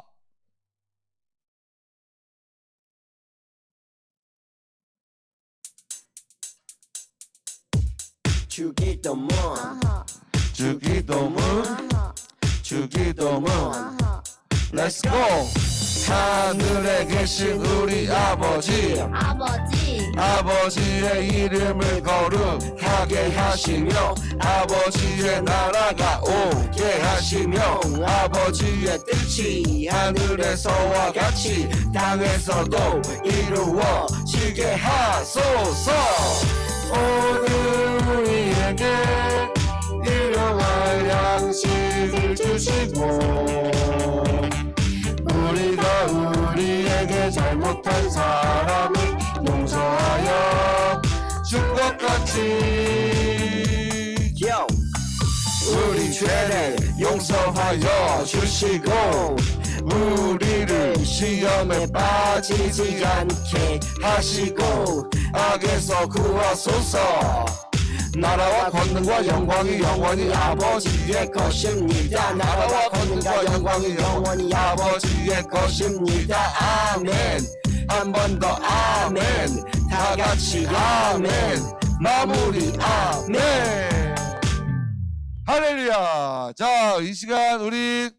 주기도문 주기도문 주기도문 Let's go. 하늘에 계신 우리 아버지, 아버지의 이름을 거룩하게 하시며 아버지의 나라가 오게 하시며 아버지의 뜻이 하늘에서와 같이 땅에서도 이루어지게 하소서. 오늘 우리에게 일용할 양식을 주시고 우리가 우리에게 잘못한 사람을 용서하여 준 것 같이 우리 죄를 용서하여 주시고 우리를 시험에 빠지지 않게 하시고 악에서 구하소서. 나라와 권능과 영광이 영원히 아버지의 것입니다. 나라와 권능과 영광이 영원히 아버지의 것입니다. 아멘. 한 번 더 아멘. 다 같이 아멘. 마무리 아멘. 할렐루야. 자, 이 시간 우리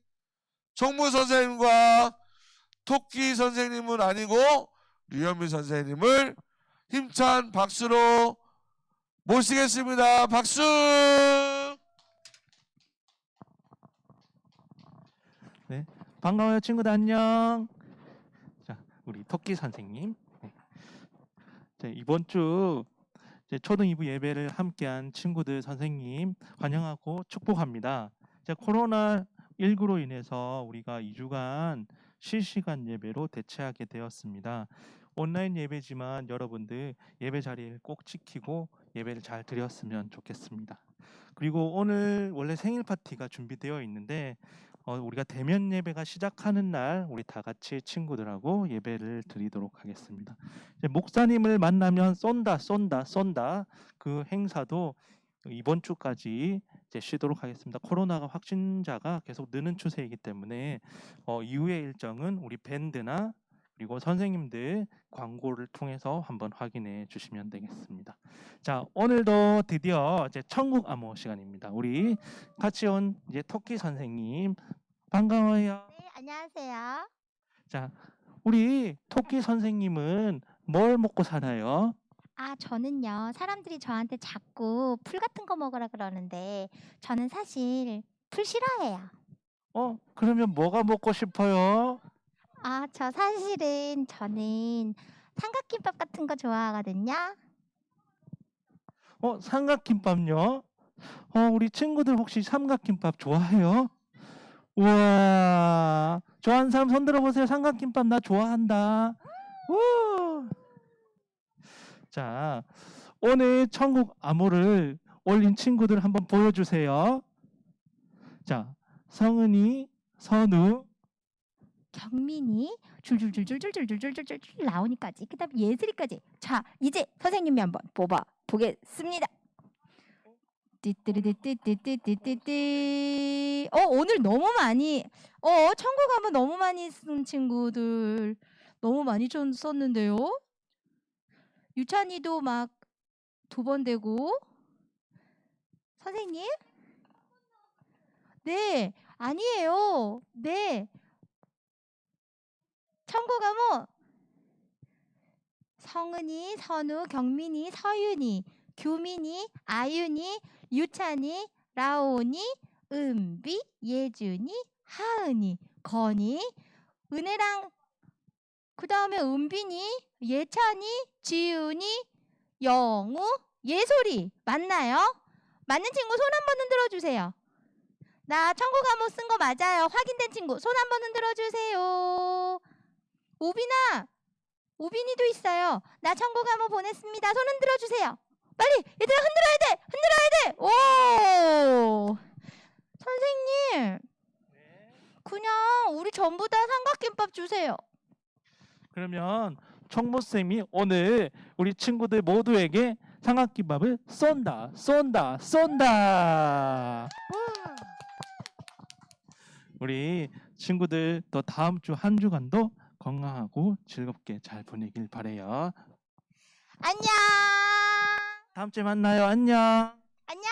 총무 선생님과 토끼 선생님은 아니고 류현미 선생님을 힘찬 박수로 모시겠습니다. 박수. 네, 반가워요 친구들 안녕. 자, 우리 토끼 선생님. 네. 자, 이번 주 초등 2부 예배를 함께한 친구들 선생님 환영하고 축복합니다. 자, 코로나19로 인해서 우리가 2주간 실시간 예배로 대체하게 되었습니다. 온라인 예배지만 여러분들 예배 자리를 꼭 지키고 예배를 잘 드렸으면 좋겠습니다. 그리고 오늘 원래 생일 파티가 준비되어 있는데 우리가 대면 예배가 시작하는 날 우리 다 같이 친구들하고 예배를 드리도록 하겠습니다. 이제 목사님을 만나면 쏜다 그 행사도 이번 주까지 이제 쉬도록 하겠습니다. 코로나가 확진자가 계속 느는 추세이기 때문에 이후의 일정은 우리 밴드나 그리고 선생님들 광고를 통해서 한번 확인해 주시면 되겠습니다. 자, 오늘도 드디어 이제 천국 암호 시간입니다. 우리 같이 온 이제 토끼 선생님 반가워요. 네, 안녕하세요. 자, 우리 토끼 선생님은 뭘 먹고 살아요? 아, 저는요, 사람들이 저한테 자꾸 풀 같은 거 먹으라 그러는데, 저는 사실 풀 싫어해요. 그러면 뭐가 먹고 싶어요? 아, 저는 삼각김밥 같은 거 좋아하거든요. 삼각김밥요? 우리 친구들 혹시 삼각김밥 좋아해요? 우와, 좋아하는 사람 손 들어보세요. 삼각김밥 나 좋아한다. 우! 자, 오늘 천국 암호를 올린 친구들 한번 보여주세요. 자, 성은이, 선우, 경민이 줄줄줄줄줄줄줄줄줄 나오니까지, 그다음 예슬이까지. 자, 이제 선생님이 한번 뽑아 보겠습니다. 띠띠리띠띠띠띠띠띠. 오늘 너무 많이 천국 가면 너무 많이 쓴 친구들 너무 많이 썼는데요. 유찬이도 막 2번 되고. 선생님? 네, 아니에요. 네. 천국 가면 성은이, 선우, 경민이, 서윤이, 규민이, 아윤이, 유찬이, 라온이, 은비, 예준이, 하은이, 건이, 은혜랑 그 다음에 은빈이, 예찬이, 지훈이, 영우, 예솔이 맞나요? 맞는 친구 손 한번 흔들어 주세요. 나 천국 암호 쓴 거 맞아요. 확인된 친구 손 한번 흔들어 주세요. 우빈아, 우빈이도 있어요. 나 천국 암호 보냈습니다. 손 흔들어 주세요. 빨리 얘들아 흔들어야 돼. 오, 선생님, 그냥 우리 전부 다 삼각김밥 주세요. 그러면 청모쌤이 오늘 우리 친구들 모두에게 삼각김밥을 쏜다. 우리 친구들 또 다음 주 한 주간도 건강하고 즐겁게 잘 보내길 바래요. 안녕. 다음 주에 만나요. 안녕. 안녕.